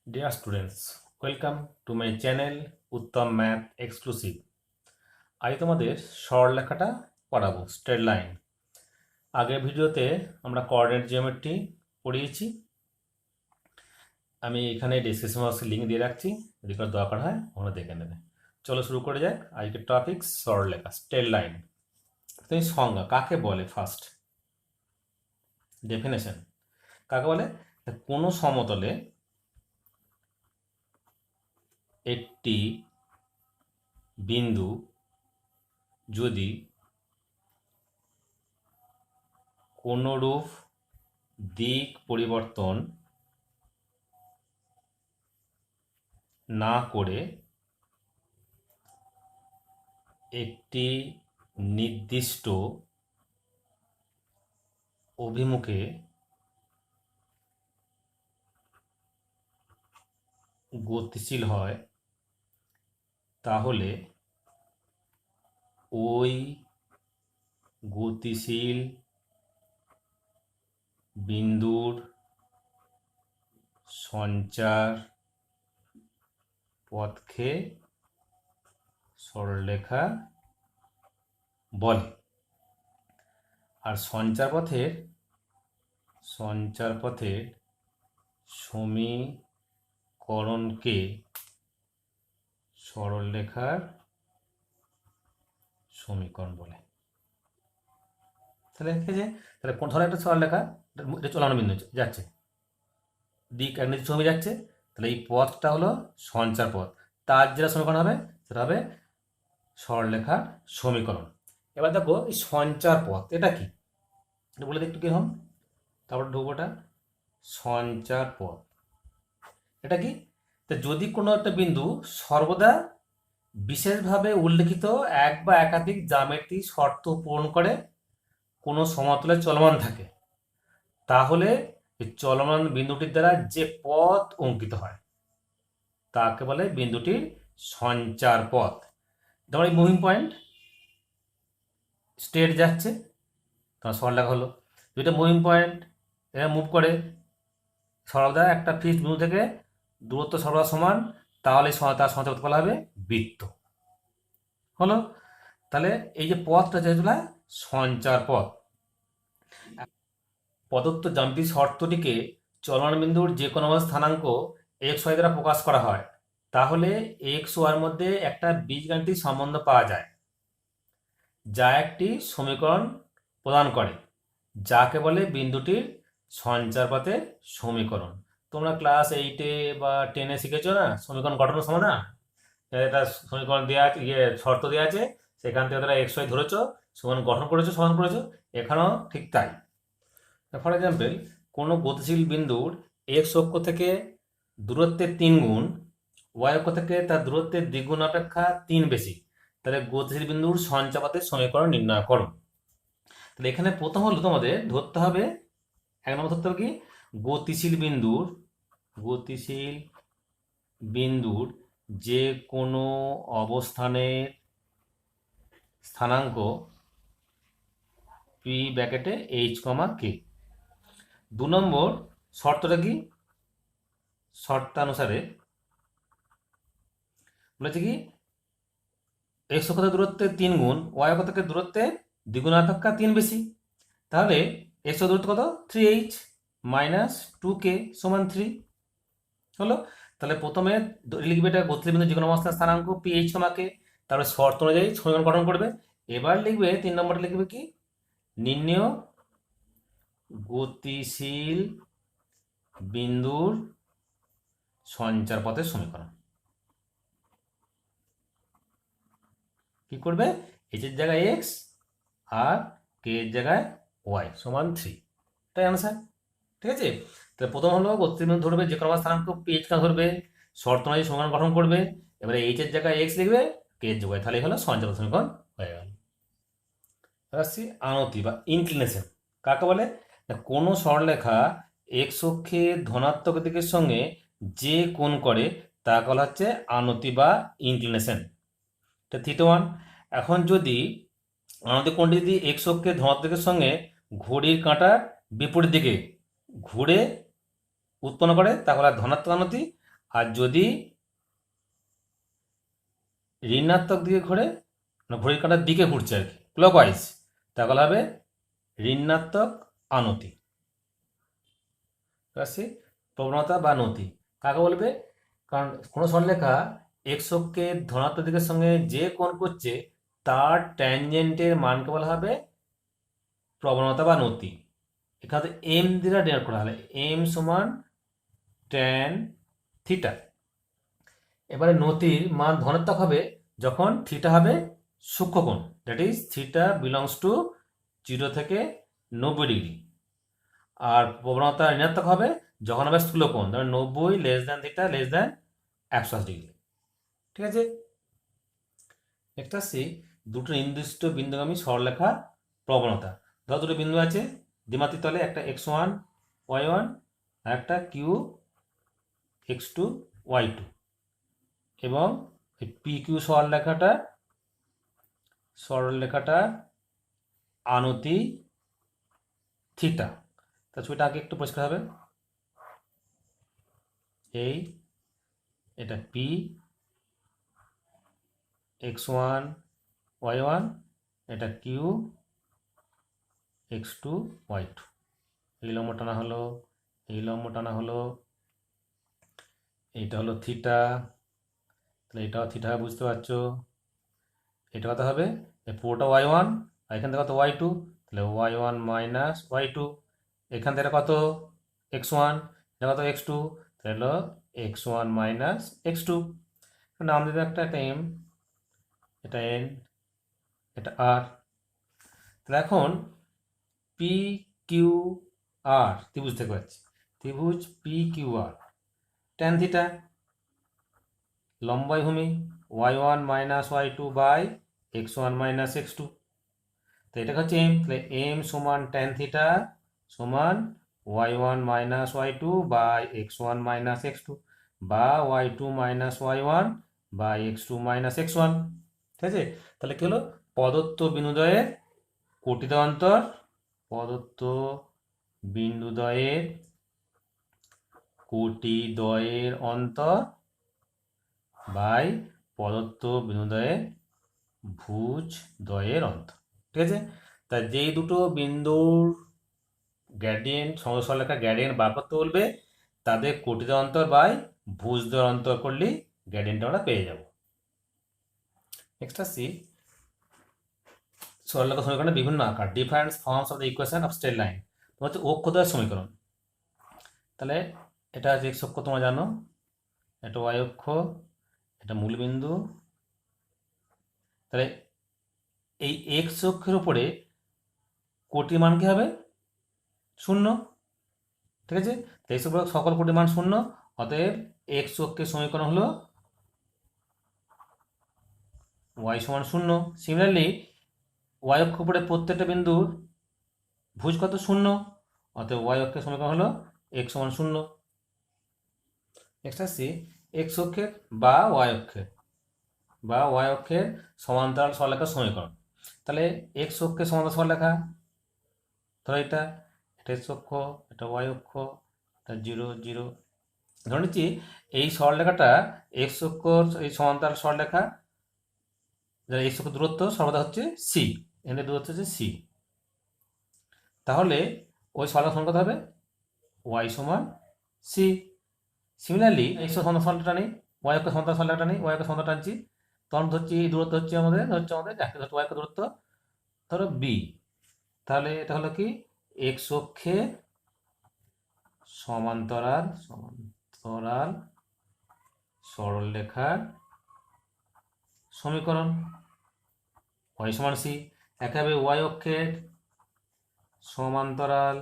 Dear students, welcome to my channel Uttam Math Exclusive. আজ তোমাদের সরলরেখাটা পড়াবো স্ট্রেট লাইন। আগের ভিডিওতে আমরা কোঅর্ডিনেট জিওমেট্রি পড়িয়েছি। আমি এখানে ডেসক্রিপশন বক্সে লিঙ্ক দিয়ে রাখছি, যদি কারো দরকার হয় ওখানে দেখে নেবে। চলো শুরু করে যাক। আজকের টপিক সরলরেখা স্ট্রেট লাইন। তুমি সংজ্ঞা কাকে বলে? ফার্স্ট ডেফিনেশন কাকে বলে? কোনো সমতলে একটি বিন্দু যদি কোনরূপ দিক পরিবর্তন না করে একটি নির্দিষ্ট অভিমুখে গতিশীল হয়, তাহলে ওই গতিশীল বিন্দুর সঞ্চার পথকে সরলরেখা বলে। আর সঞ্চার পথের সমীকরণকে সরলরেখার সমীকরণ বলে। তাহলে ঠিক আছে, তাহলে কোন ধরনের একটা সরলরেখা চলমান বিন্দু যাচ্ছে, দিক এক নির্দিষ্ট সময় যাচ্ছে, তাহলে এই পথটা হলো সঞ্চার পথ, তার যেটা সমীকরণ হবে সেটা হবে সরলরেখার সমীকরণ। এবার দেখো এই সঞ্চার পথ এটা কি বলে একটু কিরকম, তারপর ঢুকবোটা সঞ্চার পথ এটা কি। তো যদি কোনো একটা বিন্দু সর্বদা বিশেষভাবে উল্লেখিত এক বা একাধিক জ্যামিতিক শর্ত পূরণ করে কোনো সমতলে চলমান থাকে, তাহলে এই চলমান বিন্দুটির দ্বারা যে পথ অঙ্কিত হয় তাকে বলে বিন্দুটির সঞ্চার পথ। যেমন এই মুভিং পয়েন্ট স্ট্রেট যাচ্ছে, তোমার সরলরেখা হলো। যেটা মুভিং পয়েন্ট এরা মুভ করে সর্বদা একটা ফিক্সড বিন্দু থেকে দূরত্ব সর্বদা সমান, তাহলে তার সঞ্চার পথ বলা হবে বৃত্ত। হলো, তাহলে এই যে পথটা যেটা সঞ্চার পথ। প্রদত্ত জ্যামিতিক শর্তটিকে চলমান বিন্দুর যে কোনো স্থানাঙ্ক এক্স ওয়াই দ্বারা প্রকাশ করা হয়, তাহলে এক্স ওয়ার মধ্যে একটা বীজগাণিতিক সম্বন্ধ পাওয়া যায় যা একটি সমীকরণ প্রদান করে, যাকে বলে বিন্দুটির সঞ্চার পথের সমীকরণ। তোমরা ক্লাস 8-এ বা 10-এ শিখেছো না সমীকরণ গঠনের সমাধান? একটা সমীকরণ দেওয়া আছে, শর্ত দেওয়া আছে, সেখান থেকে তারা এক্স ওয়াই ধরেছো, সমীকরণ গঠন করেছো, সমাধান করেছো। এখানেও ঠিক তাই। ফর এক্সাম্পল, কোনো গতিশীল বিন্দুর এক্স অক্ষ থেকে দূরত্বের 3 গুণ, ওয়াই অক্ষ থেকে তার দূরত্বের দ্বিগুণ অপেক্ষা 3 বেশি, তাহলে গতিশীল বিন্দুর সঞ্চার পথের সমীকরণ নির্ণয় করো। তাহলে এখানে প্রথম হলো তোমাদের ধরতে হবে, এক নম্বর ধরতে হবে কি, গতিশীল বিন্দুর যে কোনো অবস্থানের স্থানাঙ্ক পি ব্র্যাকেটে এইচ কমা কে। 2 নম্বর শর্তটা কি, শর্তানুসারে বলেছে কি, এক্স অক্ষ থেকে দূরত্বের 3 গুণ, ওয়াই অক্ষ থেকে দূরত্বের দ্বিগুণ অপেক্ষা 3 বেশি, তাহলে এক্স দূরত্ব কত, 3h মাইনাস 2k সমান 3 হলো। তাহলে প্রথমে লিখবে এটা গতিশীল বিন্দু যে কোনো অবস্থার স্থানাঙ্ক পি এইচ কমাকে, তারপরে শর্ত অনুযায়ী সমীকরণ গঠন করবে। এবার লিখবে 3 নম্বরে লিখবে কি, নির্ণেয় গতিশীল বিন্দুর সঞ্চার পথের সমীকরণ। কি করবে, এইচ এর জায়গায় এক্স আর কে এর জায়গায় ওয়াই সমান 3, এটাই আনসার। ঠিক আছে, তাহলে প্রথম হলো গতিশীল বিন্দু ধরবে যে কোনো স্থানাঙ্ক পি এইচ ধরবে, শর্ত অনুযায়ী সমীকরণ গঠন করবে। এবারে এইচ এর জায়গায় এক্স লিখবে, কে এর জায়গায়, তাহলে হলো সঞ্চার পথ সমীকরণ হয়ে গেল। আসছি আনতি বা ইনক্লিনেশন কাকে বলে, কোনো সরলরেখা এক্স অক্ষে ধনাত্মক দিকের সঙ্গে যে কোণ করে তাকে বলা হচ্ছে আনতি বা ইনক্লিনেশন। এটা θ1। এখন যদি আনতি কোণটি যদি এক্স অক্ষে ধনাত্মক দিকের সঙ্গে ঘড়ির কাঁটার বিপরীত দিকে ঘুরে উৎপন্ন করে তাকে বলা ধনাত্মক আনতি, আর যদি ঋণাত্মক দিকে ঘোরে, ঘড়ির কাঁটার দিকে ঘুরছে আর কি, ক্লকওয়াইজ, তাহলে হবে ঋণাত্মক আনতি। আসছে প্রবণতা বা নতি কাকে বলবে? কারণ কোনো সরলরেখা এক্স অক্ষের ধনাত্মক দিকের সঙ্গে যে কোণ করছে তার ট্যানজেন্টের মানকে বলা হবে প্রবণতা বা নতি। এখানে এম দ্বারা ডিনোট করা হলে এম সমান ট্যান থিটা। এবারে নতির মান ধনাত্মক হবে যখন থিটা হবে সূক্ষ্মকোণ, that is theta belongs to 0 থেকে 90 ডিগ্রি। আর প্রবণতা ঋণাত্মক হবে যখন হবে স্থূলকোণ, ধরো 90 less than theta less than 180 degree. ঠিক আছে, নেক্সট আসছি দুটো নির্দিষ্ট বিন্দুগামী সরলরেখার প্রবণতা। ধরো দুটো বিন্দু আছে দ্বিমাত্রিক তলে, একটা x1 y1 আর একটা q x2 y2, এবং পি কিউ সরলরেখাটা আনতি থিটা। তা ছবিটা আগে একটু পরিষ্কার হবে। এটা পি x1 y1, এটা কিউ x2 y2। এই লম্ব টানা হলো, এই লম্ব টানা হলো, এইটা হলো থিটা, তাহলে এটাও থিটা বুঝতে পারছো। এটা কত হবে? পুরোটা y1 আর এখান থেকে কত y2, তাহলে y1 মাইনাস y2। এখান থেকে কত x1, এটা কত x2, তাহলে হলো x1 মাইনাস x2। নাম দিতে একটা এম, এটা এন, এটা আর। তাহলে এখন পি কিউ আর ত্রিভুজ থেকে পাচ্ছি, ত্রিভুজ P Q R tan theta, লম্বাই ভূমি y1 minus y2 by x1 minus x2। তো এটা হচ্ছে এম, তাহলে এম সমান ট্যান থিটা সমান y1 minus y2 by x1 minus x2 বা y2 minus y1 by x2 minus x1। ঠিক আছে, তাহলে কি হলো? প্রদত্ত বিন্দুদ্বয়ের কোটিদ্বয়ান্তর, প্রদত্ত বিন্দুদ্বয়ের কোটিদ্বয়ের অন্তর বাই প্রদত্ত বিন্দুদ্বয়ের ভুজদ্বয়ের অন্তর। ঠিক আছে, তা যেই দুটো বিন্দুর গ্রেডিয়েন্ট সরলরেখা গ্রেডিয়েন্ট বার করতে বলবে তাদের কোটিদ্বয় অন্তর বাই ভুজদ্বয় অন্তর করলেই গ্রেডিয়েন্ট আমরা পেয়ে যাব। নেক্সট আসছি সরলরেখা সমীকরণের বিভিন্ন আকার, different forms of the equation of straight line. তোমার হচ্ছে অক্ষদ্বয় সমীকরণ। তাহলে এটা হচ্ছে এক্স অক্ষ, তোমরা জানো, এটা ওয়াই অক্ষ, এটা মূলবিন্দু। তাহলে এই এক্স অক্ষের উপরে কোটির মান কি হবে? 0। ঠিক আছে, তো এই সকল কোটির মান 0, অতএব এক্স অক্ষের সমীকরণ হলো ওয়াই সমান 0। সিমিলারলি ওয়াই অক্ষ উপরে প্রত্যেকটা বিন্দুর ভুজ কত? 0, অতএব ওয়াই অক্ষের সমীকরণ হলো এক্স সমান 0। নেক্সট আসছি এক্স অক্ষের বা ওয়াই অক্ষের সমান্তরাল সরলরেখার সমীকরণ। তাহলে এক্স অক্ষের সমান্তরাল সরলরেখা, ধরো এটা এক্স অক্ষ, এটা ওয়াই অক্ষ, এটা 0 0। ধরে নিচ্ছি এই সরলরেখাটা এক্স অক্ষর এই সমান্তরাল সরলরেখা, যার এক্স অক্ষ দূরত্ব সর্বদা হচ্ছে সি, এখানে দূরত্ব হচ্ছে সি। তাহলে ওই সরলরেখা সমান কত হবে? ওয়াই সমান সি। সিমিলারলি এক্স সমান্তরাল সরলরেখা নেই, ওয়াই অক্ষ সমান্তরাল সরলরেখা নেই, ওয়াই অক্ষ সমান্তরাল টানছি, তখন ধরছি এই দূরত্ব হচ্ছে আমাদের যাকে ধরতে ওয়াই অক্ষ দূরত্ব ধরো বি। তাহলে এটা হলো কি? এক্স অক্ষে সমান্তরাল সরলরেখার সমীকরণ ওয়াই সমান সি। একইভাবে ওয়াই অক্ষের সমান্তরাল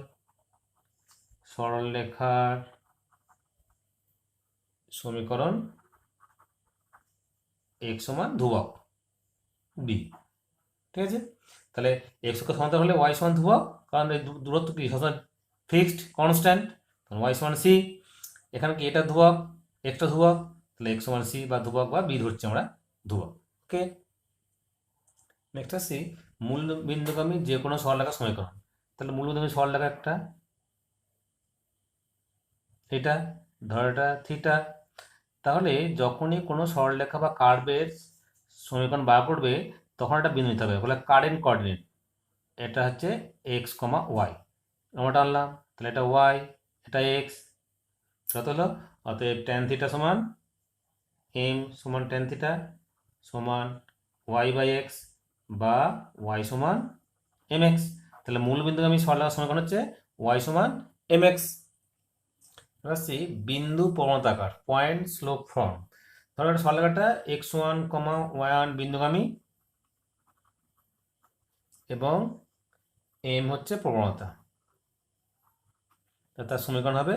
সরলরেখার সমীকরণ এক্স সমান ধ্রুবক বি। ঠিক আছে, তাহলে এক্স অক্ষ সমান্তরাল হলে ওয়াই সমান ধ্রুবক, কারণ এই দূরত্ব কি সবসময় ফিক্সড কনস্ট্যান্ট, ওয়াই সমান সি। এখানে কি এটা ধ্রুবক, এক্সটা ধ্রুবক, তাহলে এক্স সমান সি বা ধ্রুবক বা বি ধরছি আমরা ধ্রুবক। ওকে, নেক্সট আসছি মূল বিন্দুগামী যে কোনো সরলরেখার সমীকরণ। তাহলে মূল বিন্দুগামী সরলরেখা একটা, এটা ধর এটা থিটা, তাহলে যখনই কোনো সরলরেখা বা কার্ভের সমীকরণ বার করবে তখন একটা বিন্দু নিতে হবে, বলে কারেন্ট কোঅর্ডিনেট। এটা হচ্ছে এক্স কমা ওয়াই, আমরা টানলাম, তাহলে এটা ওয়াই, এটা এক্স, কত হলো? অতএব ট্যান থিটা সমান এম সমান ট্যান থিটা সমান ওয়াই বাই এক্স বা ওয়াই সমান এম এক্স। তাহলে মূল বিন্দুগামী সরলরেখার সমীকরণ হচ্ছে ওয়াই সমান এম এক্স। আসছি বিন্দু প্রবণতাকার, পয়েন্ট স্লোপ ফর্ম। ধরো একটা সরলরেখাটা x one comma y one বিন্দুগামী এবং এম হচ্ছে প্রবণতা, তার সমীকরণ হবে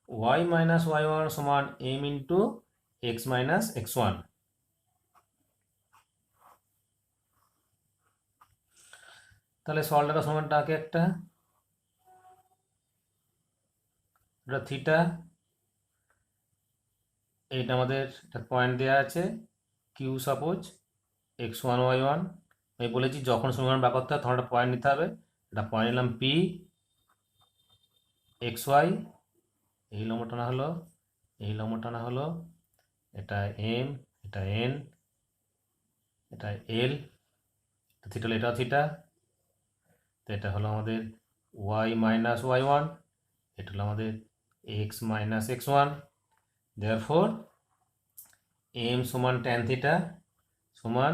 ওয়াই মাইনাস ওয়াই ওয়ান সমান m into x minus x one. তাহলে সরলরেখার সমানটা আগে একটা, এটা থিটা, এইটা আমাদের একটা পয়েন্ট দেওয়া আছে Q, suppose x one y one. আমি বলেছি যখন সমীকরণ বার করতে হয় তখন একটা পয়েন্ট নিতে হবে, একটা পয়েন্ট নিলাম পি এক্স ওয়াই, এই লম্ব টানা হলো, এই লম্ব টানা হলো, এটা এম, এটা এন, এটা এল, থিটা হলো, এটাও থিটা। তো এটা হলো আমাদের ওয়াই মাইনাস ওয়াই ওয়ান, এটা হলো আমাদের x minus x one. Therefore m সমান ট্যান থিটা সমান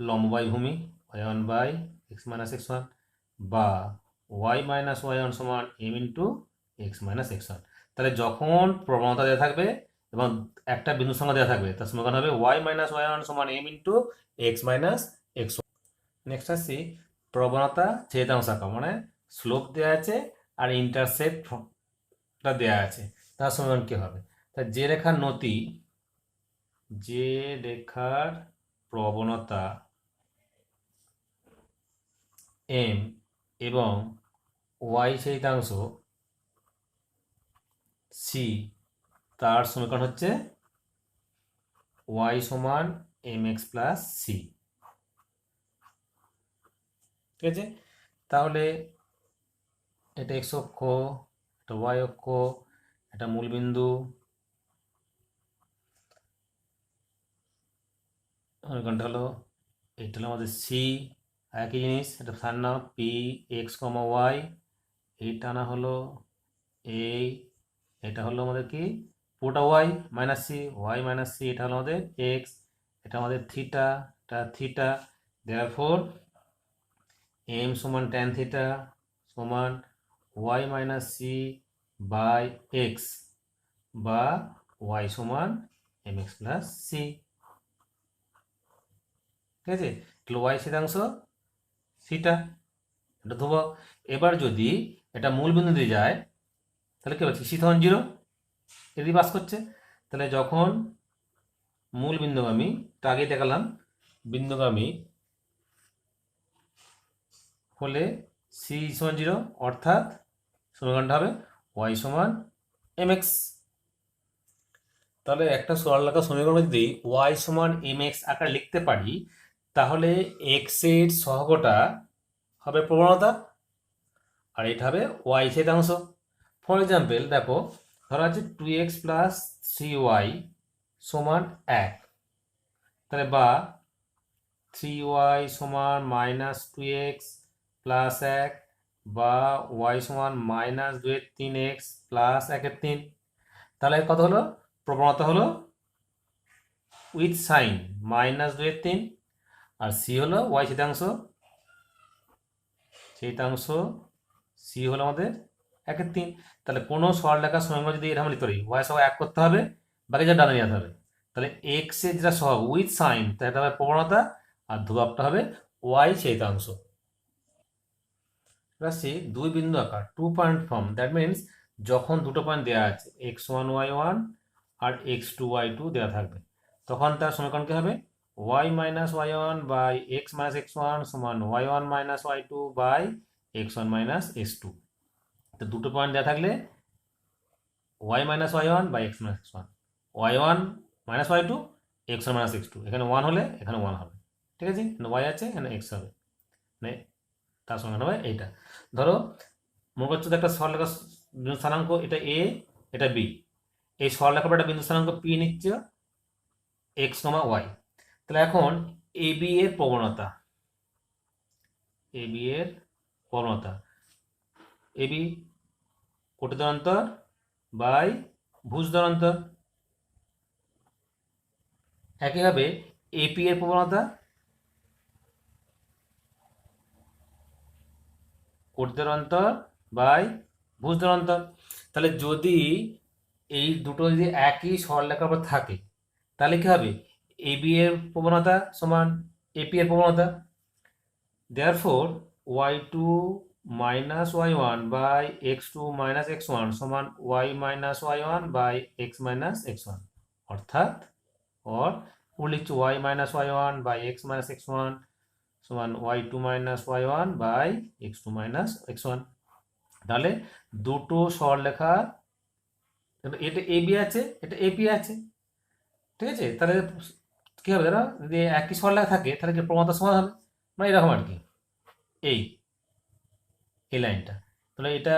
লম্ব বাই ভূমি y one by x minus x one, বা ওয়াই মাইনাস ওয়াই ওয়ান সমান m into x minus x one. তাহলে যখন প্রবণতা দেওয়া থাকবে এবং একটা বিন্দু সংখ্যা দেওয়া থাকবে তার সমীকরণ হবে ওয়াই মাইনাস ওয়াই ওয়ান সমান m into x minus x one. Next আসছি প্রবণতা ছেদাংশ আঁকা, মানে স্লোপ দেওয়া আছে আর ইন্টারসেপ্টটা দেওয়া আছে, তার সমীকরণ কী হবে? তা যে রেখার নতি, যে রেখার প্রবণতা এম এবং ওয়াই ছেদাংশ সি, তার সমীকরণ হচ্ছে ওয়াই সমান এম এক্স প্লাস সি। ঠিক আছে, তাহলে এটা এক্স অক্ষ, এটা ওয়াই অক্ষ, এটা মূলবিন্দু, সমীকরণটা হলো, এটা হলো আমাদের সি, একই জিনিস, এটা তার নাম পি এক্স কমা ওয়াই, এই টানা হলো এই, এটা হলো আমাদের কি পুরোটা y minus c, y minus c, এটা হলো আমাদের এক্স, এটা আমাদের থিটা, এটা থিটা। দেয়ারফোর এম সমান ট্যান থিটা সমান y minus c by x বা ওয়াই সমান এম এক্স প্লাস সি। ঠিক আছে, তাহলে ওয়াই ছেদাংশ থিটা, এটা ধ্রুবক। এবার যদি এটা মূল বিন্দু দিয়ে যায় তাহলে কি হচ্ছে, সি তখন জিরো, এদিকে পাস করছে। তাহলে যখন মূল বিন্দুগামী, তা আগে দেখালাম, বিন্দুগামী হলে সি সমান জিরো, অর্থাৎ সমীকরণটা হবে ওয়াই সমান এম এক্স। তাহলে একটা সরলরেখার সমীকরণ যদি ওয়াই সমান এম এক্স আকারে লিখতে পারি, তাহলে এক্স এর সহগটা হবে প্রবণতা আর এটা হবে ওয়াই ছেদাংশ। ফর এক্সাম্পল দেখো, ধরা আছে two x plus three y সমান এক, তাহলে বা থ্রি ওয়াই সমান মাইনাস টু এক্স প্লাস এক, বা ওয়াই সমান মাইনাস দুয়ের তিন এক্স প্লাস একের তিন। তাহলে কত হলো? প্রবণতা হলো উইথ সাইন মাইনাস দুয়ের তিন, আর সি হলো ওয়াই ছেদাংশ, ছেদাংশ সি হলো আমাদের একের তিন। তাহলে কোনো সরলরেখার সমীকরণ যদি এরকম লিখতে পারি, ওয়াই সহ এক করতে হবে, বাকি যা ডানে যেতে হবে। তাহলে এক্স এর যেটা সহগ উইথ সাইন, এটা হবে প্রবণতা, আর ধ্রুবকটা হবে ওয়াই ছেদাংশ। রাশি দুই বিন্দু আকার, two point form, that means যখন দুটো পয়েন্ট দেওয়া আছে এক্স ওয়ান ওয়াই ওয়ান আর এক্স টু ওয়াই টু দেওয়া থাকবে, তখন তার সমীকরণ কি হবে? Y minus y one by x minus x one সমান y one minus y two by x one minus x two. তো দুটো পয়েন্ট দেওয়া থাকলে y minus y one by x minus x one, y one minus y two, x one minus x two, এখানে one হলে এখানে one হবে। ঠিক আছে, এখানে ওয়াই আছে, এখানে এক্স হবে, মানে তার সঙ্গে হবে এইটা। ধরো মনে করছো একটা সরলরেখা স্থানাঙ্ক, এটা এ, এটা বি, এই সরলরেখার একটা বিন্দু স্থানাঙ্ক পি নিচ্ছে এক্স কমা ওয়াই। তাহলে এখন এবি এর প্রবণতা, এবি এর প্রবণতা, এবি কোটি দূরান্তর বাই ভুজ দূরান্তর। একইভাবে এপি এর প্রবণতা কোটি দূরান্তর বাই ভুজ দূরান্তর। তাহলে যদি এই দুটো যদি একই সরলরেখার উপর থাকে তাহলে কি হবে, এবি এর প্রবণতা সমান এপি এর প্রবণতা। Therefore y two minus y one by x two minus x one সমান y minus y one by x minus x one. অর্থাৎ লিখছি y minus y one by x minus x one সমান y two minus y one by x two minus x one. তাহলে দুটো সরলরেখা, এটা AB আছে, এটা এপি আছে, ঠিক আছে। তাহলে কি হবে, দাদা যদি একই সরলরেখা থাকে তাহলে কি প্রবণতা সমান হবে, মানে এরকম আর কি, এই এই লাইনটা। তাহলে এটা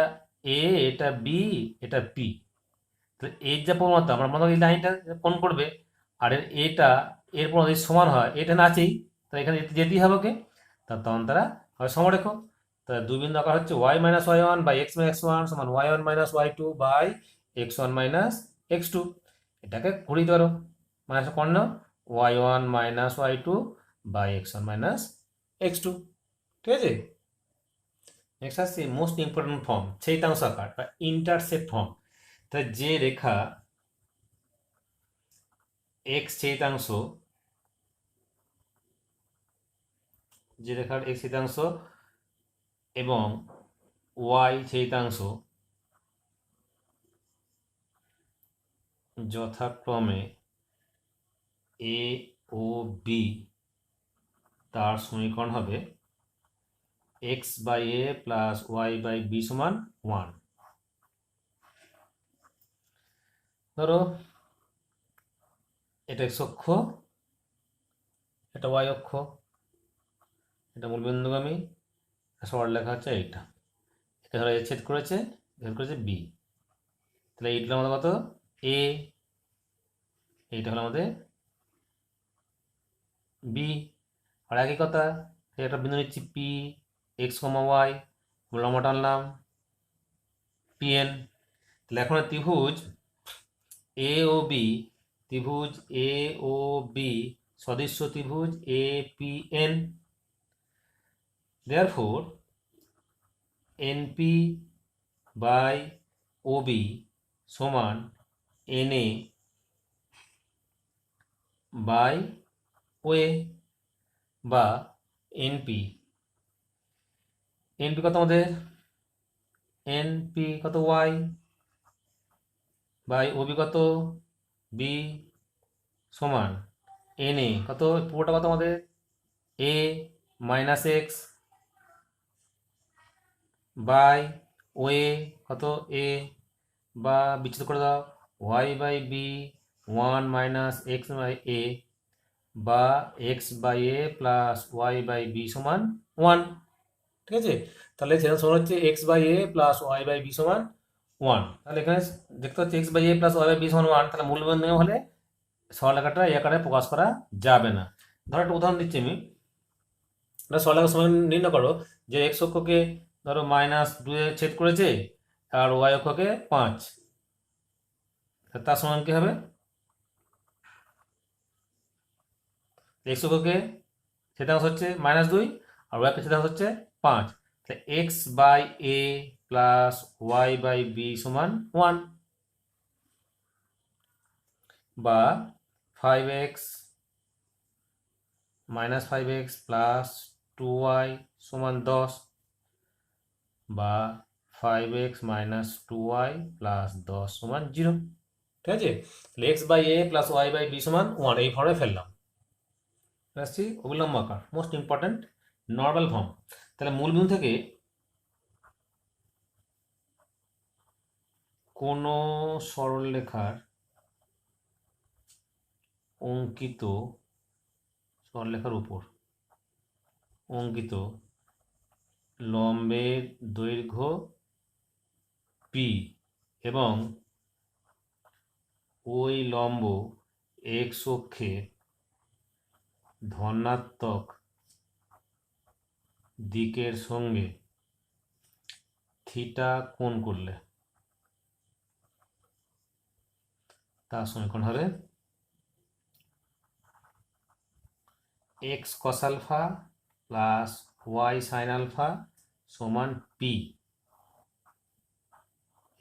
এ, এটা বি, এটা পি। তাহলে এর যা প্রবণতা আমরা মনে করি এই লাইনটা কোণ করবে, আর এটা এর প্রবণতা সমান হয়, এটা না আছেই, তাহলে এখানে যেতেই হবে ওকে, তখন তারা হয় সমরেখ। তাহলে দুই বিন্দু আকার হচ্ছে y minus y one by x minus one সমান y one minus y two by x one minus x two. এটাকে ঘুরিয়ে ধরো, মাইনাস কর্ণ y one minus y two by x one minus x two, ঠিক আছে। Next আসছে most important form, ছেদিতাংশ আকার বা ইন্টারসেপ্ট ফর্ম। তাহলে যে রেখা এক্স ছেদিতাংশ, যে রেখার এক্স ছেদিতাংশ এবং ওয়াই ছেদিতাংশ যথাক্রমে এ ও বি, তার সমীকরণ হবে x by a plus y by b সমান ওয়ান। ধরো এটা এক্স অক্ষ, এটা ওয়াই অক্ষ, এটা মূলবিন্দুগামী, সরলরেখা হচ্ছে এইটা, এটা ধরো ছেদ করেছে বি। তাহলে এইটা আমাদের কত এ, এইটা হলো আমাদের বি। আর একই কথা, একটা বিন্দু নিচ্ছি পি এক্স কমা ওয়াই, লম্বা টানলাম পিএন। তাহলে এখন ত্রিভুজ এ ও বি, ত্রিভুজ এ ও বি সদৃশ্য ত্রিভুজ A P N. Therefore NP by OB সমান এনএ বাই ওএ বা এনপি। এনপি কত আমাদের, এনপি কত ওয়াই বাই ওবি কত বি সমান এনএ কত, পুরোটা কত আমাদের a minus x by OA কত এ, বা বিচ্ছিন্ন করে দাও y by b one minus x by a বা x by a plus y by b সমান ওয়ান, ঠিক আছে। তাহলে সেটা সমান হচ্ছে x by a plus y by b সমান ওয়ান। তাহলে এখানে দেখতে হচ্ছে x by a plus y by b সমান ওয়ান। তাহলে মূলবিন্দু হলে সরলরেখাটা এই আকারে প্রকাশ করা যাবে না। ধরো একটা উদাহরণ দিচ্ছি আমি, সরলরেখার সময় নির্ণয় করো যে এক্স অক্ষকে ধরো মাইনাস দুয়ে ছেদ করেছে আর ওয়াই অক্ষকে 5, তার সমান কি হবে, এক্স অক্ষকে ছেদাংশ হচ্ছে -2 আর ওয়াই অক্ষের ছেদাংশ হচ্ছে 5। তাহলে x by a plus y by b সমান 1 বা 5x minus 5x plus 2y সমান 10 বা 5x মাইনাস 2y প্লাস 10 সমান 0, ঠিক আছে। তাহলে x by a plus y by b সমান 1 এই ফর্মে ফেললাম। আসছি অবিলম্ব আকার, মোস্ট ইম্পর্টেন্ট নর্মাল ফর্ম। তাহলে মূলবিন্দু থেকে কোনো সরলরেখার অঙ্কিত, সরলরেখার উপর অঙ্কিত লম্বের দৈর্ঘ্য পি এবং ওই লম্ব এক্স অক্ষে ধনাত্মক দিকের সঙ্গে থিটা কোণ করলে তার সমীকরণ হবে x cos alpha plus y sign alpha সমান p.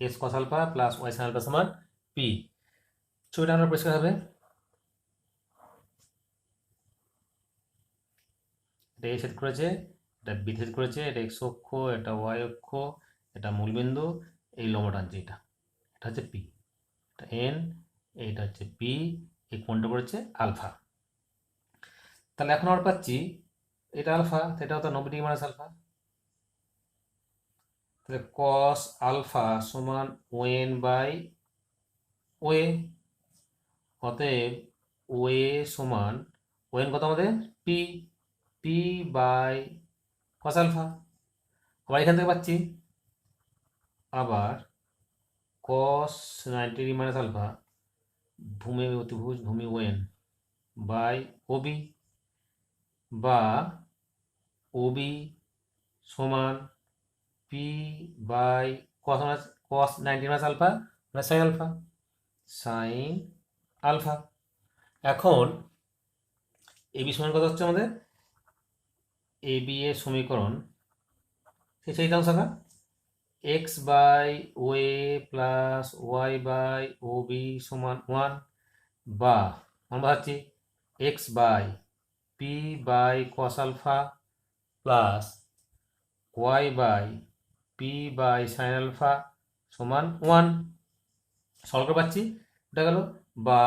X cos alpha plus y sign alpha সমান পি। ছবিটা আমরা পরিষ্কার হবে। এটা এ ছেদ করেছে, এটা বি ছেদ করেছে, এটা এক্স অক্ষ, এটা ওয়াই অক্ষ, এটা মূলবিন্দু, এই লম্ব টানছে এটা হচ্ছে পি, এটা এন, এইটা হচ্ছে পি, এই কোণটা করেছে আলফা। তাহলে এখন আমরা পাচ্ছি এটা আলফা, এটা হতো 90 ডিগ্রি মাইনাস আলফা। তাহলে কস আলফা সমান ওএন বাই ওএ। অতএব ওএ সমান ওএন কত আমাদের p, p by cos alpha. আবার এখান থেকে পাচ্ছি আবার কস 90 ডিগ্রি মাইনাস আলফা ভূমি অতিভুজ ভূমি ওএন বাই ওবি, বা ওবি সমান p by cos 90 minus alpha মানে সাইন আলফা, সাইন আলফা। এখন এবি সমান কত হচ্ছে আমাদের, এবি এর সমীকরণ সেই শাখা x by OA plus y by OB সমান 1, বা আমরা পাচ্ছি x by p by cos alpha plus y by p by sine alpha সমান 1। সলভ করে পাচ্ছি এটা গেল, বা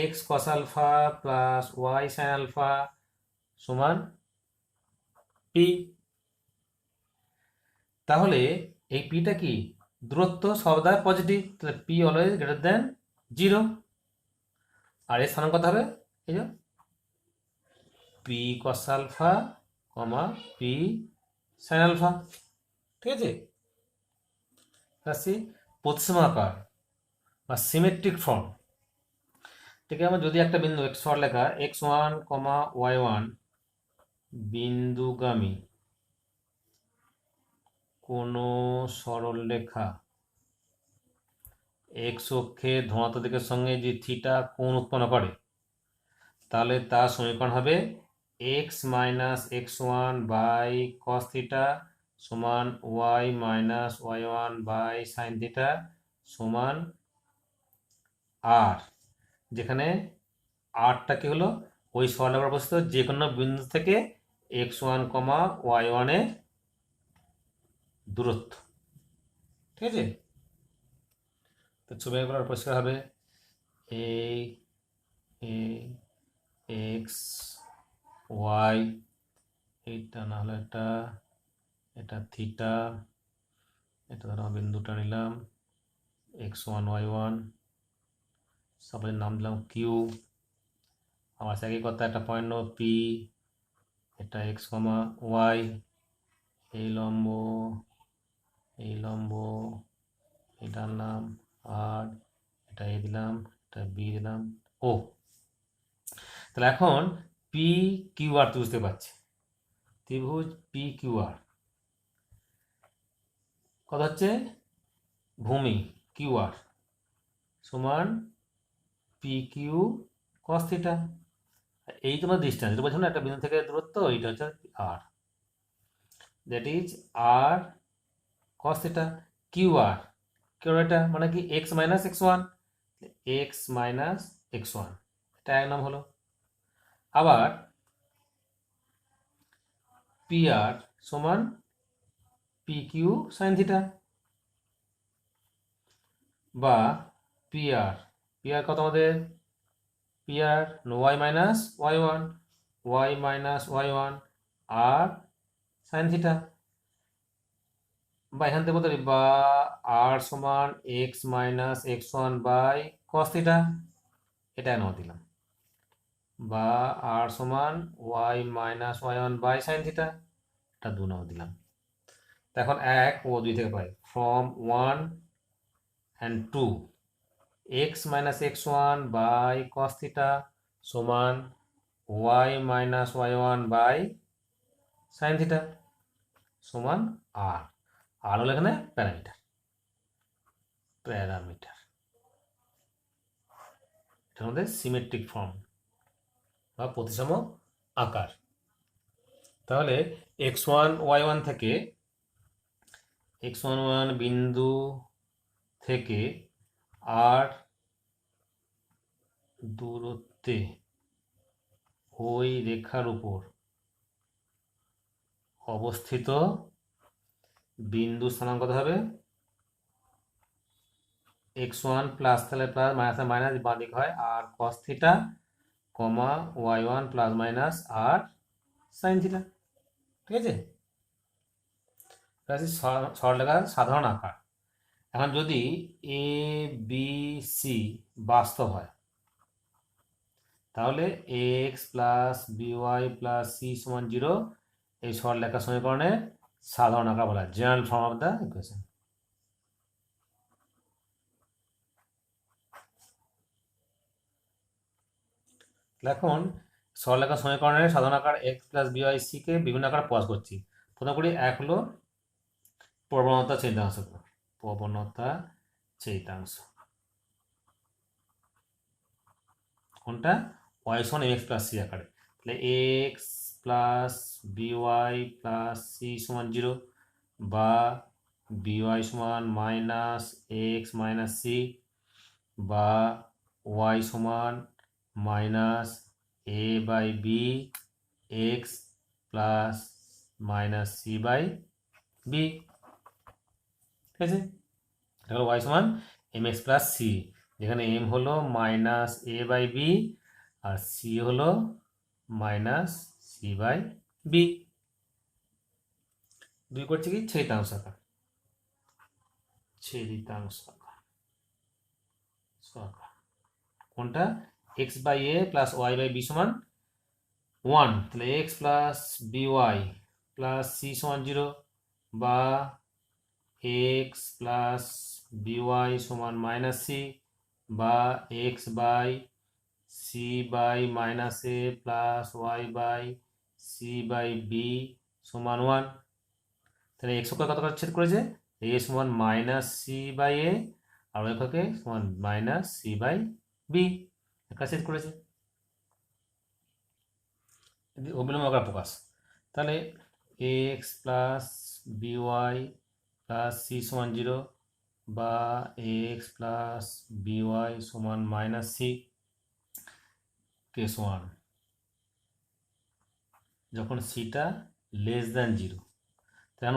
x cos alpha plus y sign alpha সমান পি। তাহলে এই পিটা কি দূরত্ব সর্বদা পজিটিভ, তাহলে পি অলওয়েজ গ্রেটার দেন 0। আর এর স্থানাঙ্ক কত হবে, এই যে p cos alpha comma p sine alpha. ঠিক আছে, আসছি প্রতিসমাকার বা সিমেট্রিক ফর্ম থেকে আমরা যদি একটা বিন্দু এক্স লেখা x1, y1 বিন্দুগামী কোনো সরল রেখা এক্স অক্ষে ধনাত্মক দিকের সঙ্গে যে থিটা কোণ উৎপন্ন করে, তাহলে তার সমীকরণ হবে x minus x1 by cos theta সমান y minus y1 by sign theta সমান আর, যেখানে আরটা কি হলো ওই সরলরেখায় অবস্থিত যে কোনো বিন্দু থেকে x1, y1 এর দূরত্ব। ঠিক আছে, তো ছবিগুলো পরিষ্কার হবে। এই এক্স ওয়াই, এইটা না হলে এটা থিটা, এটা ধরো বিন্দুটা নিলাম x1, y1, সবাই নাম দিলাম কিউ। আমার একই কথা, একটা পয়েন্ট নেব পি, এটা এক্স কমা ওয়াই, এই লম্ব এটার নাম আর, এটা এ দিলাম, এটা বি দিলাম, ও। তাহলে এখন পি কিউ আর বুঝতে পারছি, ত্রিভুজ পি কিউ আর কত হচ্ছে ভূমি কিউ আর সমান পি কিউ কস থিটা। এই তোমার ডিস্টেন্স, এটা বলছো না একটা বিন্দু থেকে দূরত্ব, এইটা হচ্ছে r, that is r cos theta. Q R এটা মানে কি x minus x1, x minus x1, এটা এক নাম হলো। আবার পি আর সমান পি কিউ সাইন থিটা, বা পি আর কত আমাদের, পি আর ওয়াই মাইনাস ওয়াই1 আর সাইন থিটা, বা এখান থেকে বলতে পারি বা আর সমান x minus x1 by cos theta, এটা নাও দিলাম, বা আর সমান ওয়াই মাইনাস ওয়াই1 বাই সাইন থিটা, এটা 2 নাও দিলাম। এখন 1 ও 2 থেকে পাই from 1 and 2 x minus x one by cos theta সমান y minus y one by sign theta সমান আর আর হলো এখানে প্যারামিটার এটার মধ্যে সিমেট্রিক ফর্ম বা প্রতিসম আকার। তাহলে এক্স ওয়ান ওয়াই ওয়ান থেকে এক্স ওয়ান ওয়ান বিন্দু থেকে আর দূরত্বে ওই রেখার উপর অবস্থিত বিন্দু স্থানাঙ্ক কত হবে? এক্স ওয়ান প্লাস তাহলে প্লাস মাইনাস মাইনাস বাঁ দিক হয় r cos theta comma y one plus minus r sin theta. ঠিক আছে, সরলরেখার সাধারণ আকার। এখন যদি এ বি সি বাস্তব হয় তাহলে x plus b y plus c সমান 0 এই সরলরেখা সমীকরণের সাধারণ আকার বলা হয়, general form of the equation. এখন সরলরেখা সমীকরণের সাধারণ আকার এক্স প্লাস বিওয়াই সি কে বিভিন্ন আকারে প্রকাশ করছি। প্রথম করি এক হলো প্রবণতা ছেদাংশ। প্রবণতা ছেদাংশ কোনটা? ওয়াই সমান এক্স প্লাস সি আকারে। তাহলে x plus b y plus c সমান 0 বা বিওয়াই সমান মাইনাস এক্স মাইনাস সি বা ওয়াই সমান minus a by b x plus minus c by b. ঠিক আছে, এটা হলো ওয়াই সমান এম এক্স প্লাস সি, যেখানে এম হলো মাইনাস এ বাই বি আর সি হলো মাইনাস সি বাই বি। দুই করছে কি ছেদিতাংশ আকার, ছেদিতাংশ আকার কোনটা? X by a plus y by b সমান 1, তাহলে x plus b y plus c সমান 0 বা এক্স প্লাস বিওয়াই সমান মাইনাস সি বা x by c by minus a plus y by c by b সমান 1। তাহলে এক্স অক্ষকে কত করে ছেদ করেছে? এ সমান মাইনাস সি বাই এ আর ওয়াই অক্ষকে সমান মাইনাস সি বাই বি, একটা ছেদ করেছে। অবিলম্ব আকার প্রকাশ, তাহলে x plus b y plus c সমান 0 বা এক্স প্লাস বিওয়াই সমান মাইনাস সি কেস 1 যখন সিটা লেস দ্যান 0। তখন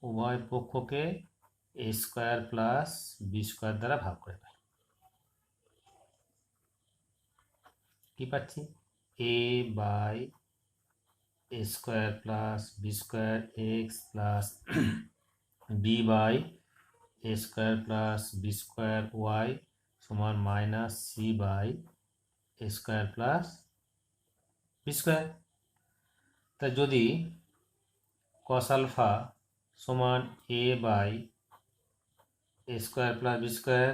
উভয় পক্ষকে a square plus b square দ্বারা ভাগ করে পাই। কি পাচ্ছি? A by a square plus b square x plus b by a square plus b square y সমান minus c by a square plus b square. তা যদি কস আলফা সমান এ by a square plus b square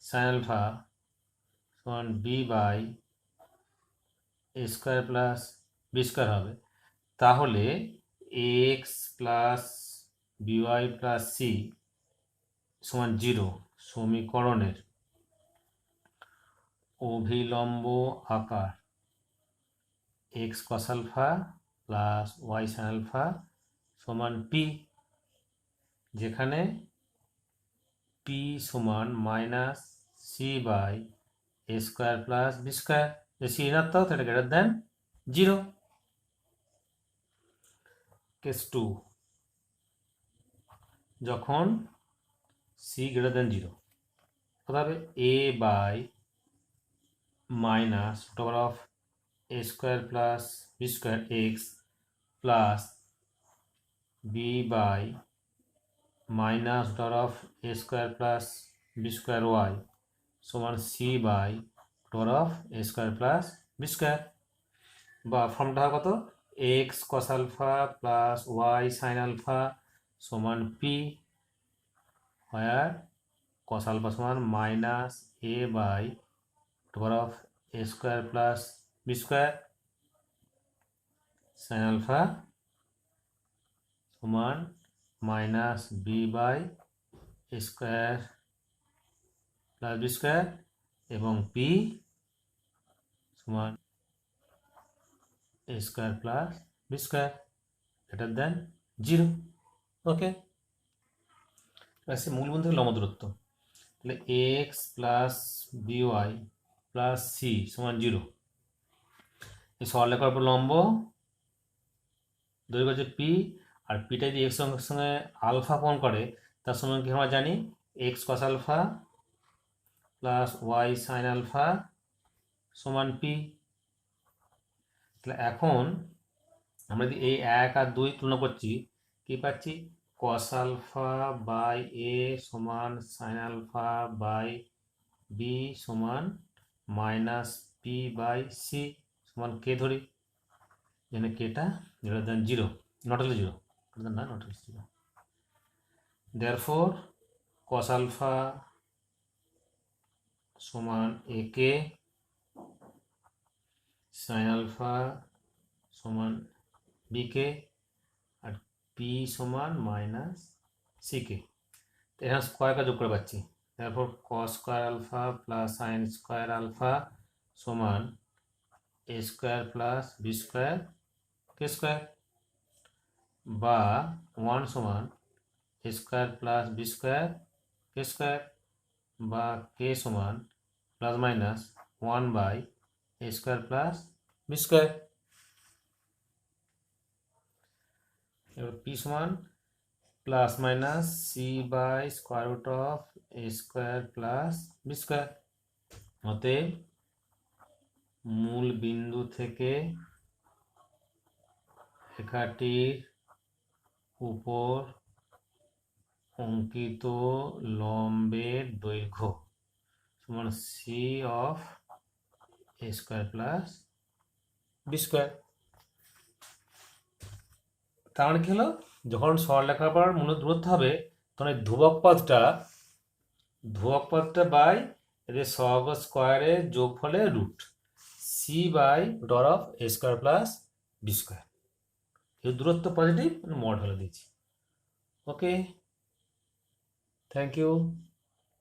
sin alpha সমান b by a square plus b square হবে, তাহলে x plus b y plus c সমান 0 সমীকরণের অভিলম্ব আকার x cos alpha plus y sign alpha সমান পি, যেখানে পি সমান minus c by a square plus b square. যে সি ঋণাত্মক সেটা গ্রেটার দেন 0। কেস 2 যখন সি গ্রেটার দেন 0 কত হবে? A by minus root over of a square plus b square x plus b by minus root over of a square plus b square y সমান c by root over of a square plus b square. বা ফর্মটা কত? X cos alpha plus y sign alpha সমান p, where cos alpha সমান minus a by root of a square plus b square sin alpha সমান minus B by a square plus b square এবং p সমান a square plus b square greater than 0। Okay, আসছে মূলবিন্দু থেকে লম্ব দূরত্ব। তাহলে x plus b y plus c সমান 0। এই সরলরেখার উপর লম্ব দৈর্ঘ্য হচ্ছে পি, আর পিটা যদি এক্স সঙ্গে আলফা কোণ করে তার সমান কি আমরা জানি x cos alpha plus y sign alpha সমান পি। তাহলে এখন আমরা যদি এই 1 আর 2 তুলনা করছি কি পাচ্ছি কস আলফা বাই এ সমান সাইন আলফা বাই বি সমান মাইনাস পি বাই সি সমান কে ধরি, যেন কেটা গ্রেটার দেন 0, নট হলে 0, না নট হলে 0। দেয়ারফর কস আলফা সমান এ কে, সাইন আলফা সমান বি কে, আর পি সমান মাইনাস সি কে। এখানে স্কোয়ারটা যোগ করে পাচ্ছি। তারপর cos square alpha plus sine square alpha সমান a square plus b square k square, বা 1 সমান a square plus b square k square, বা কে সমান plus minus 1 by a square plus b square. এবার পি সমান plus minus c by square root of a square plus b square. অতএব মূল বিন্দু থেকে রেখাটির উপর অঙ্কিত লম্বের দৈর্ঘ্য সমান c of a square plus b square. তার মানে কি হলো, যখন সরলরেখার পর মূল দূরত্ব হবে তখন এই ধ্রুবক পদটা বাই এদের সহগ স্কোয়ারের যোগফলে root c by root of a square plus b square. এই দূরত্ব পজিটিভ মড হলে দিয়েছি। Okay, thank you.